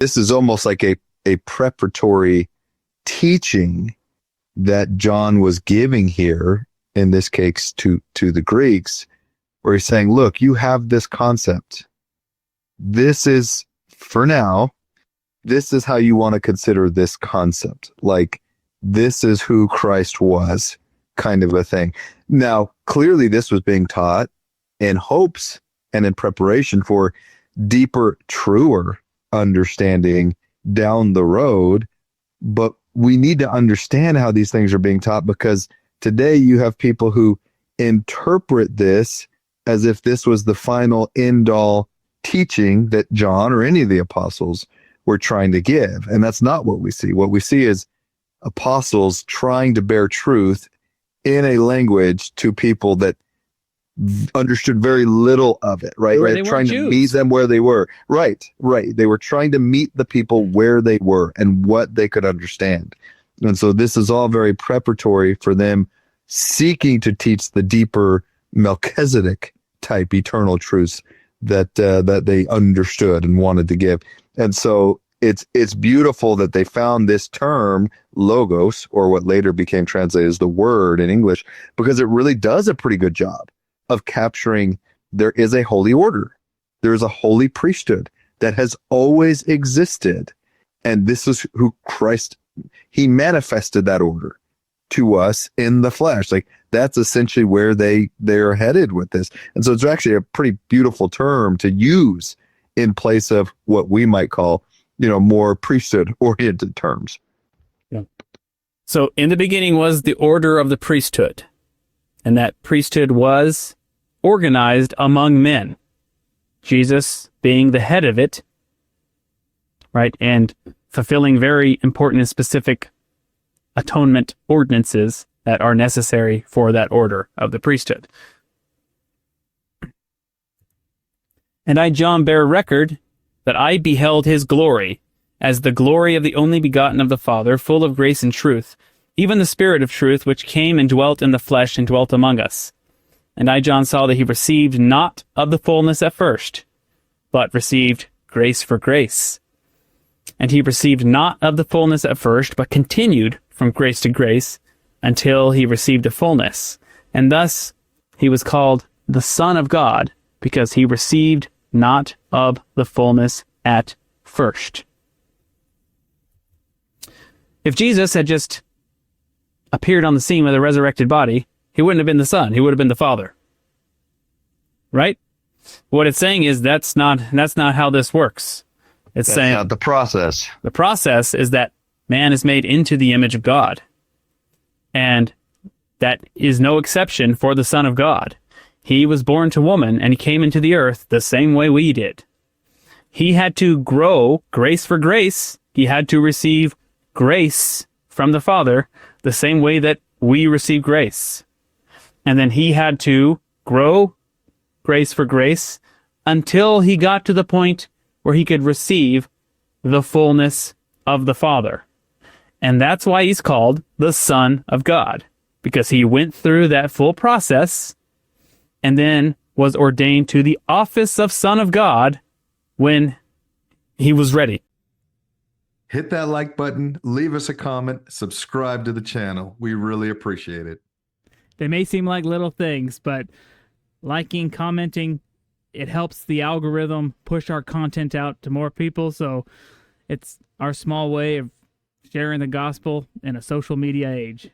this is almost like a preparatory teaching that John was giving here, in this case to the Greeks, where he's saying, look, you have this concept. This is, for now, this is how you want to consider this concept. Like, this is who Christ was, kind of a thing. Now, clearly this was being taught in hopes and in preparation for deeper, truer understanding down the road. But we need to understand how these things are being taught, because today you have people who interpret this as if this was the final end-all teaching that John or any of the apostles were trying to give. And that's not what we see. What we see is apostles trying to bear truth in a language to people that understood very little of it, right? Right. Trying to meet them where they were. Right. They were trying to meet the people where they were and what they could understand. And so this is all very preparatory for them seeking to teach the deeper Melchizedek type eternal truths that they understood and wanted to give. And so it's beautiful that they found this term logos, or what later became translated as the word in English, because it really does a pretty good job of capturing there is a holy order. There is a holy priesthood that has always existed. And this is who Christ, he manifested that order to us in the flesh. Like, that's essentially where they're headed with this. And so it's actually a pretty beautiful term to use in place of what we might call, more priesthood oriented terms. Yeah. So in the beginning was the order of the priesthood, and that priesthood was organized among men, Jesus being the head of it, right? And fulfilling very important and specific atonement ordinances that are necessary for that order of the priesthood. And I, John, bear record that I beheld his glory, as the glory of the only begotten of the Father, full of grace and truth, even the Spirit of truth, which came and dwelt in the flesh and dwelt among us. And I, John, saw that he received not of the fullness at first, but received grace for grace. And he received not of the fullness at first, but continued from grace to grace, until he received the fullness. And thus he was called the Son of God, because he received not of the fullness at first. If Jesus had just appeared on the scene with a resurrected body, he wouldn't have been the Son, he would have been the Father. Right? What it's saying is that's not how this works. It's saying not the process. The process is that man is made into the image of God. And that is no exception for the Son of God. He was born to woman, and he came into the earth the same way we did. He had to grow grace for grace. He had to receive grace from the Father the same way that we receive grace. And then he had to grow grace for grace until he got to the point where he could receive the fullness of the Father. And that's why he's called the Son of God, because he went through that full process and then was ordained to the office of Son of God when he was ready. Hit that like button, leave us a comment, subscribe to the channel. We really appreciate it. They may seem like little things, but liking, commenting, it helps the algorithm push our content out to more people. So it's our small way of sharing the gospel in a social media age.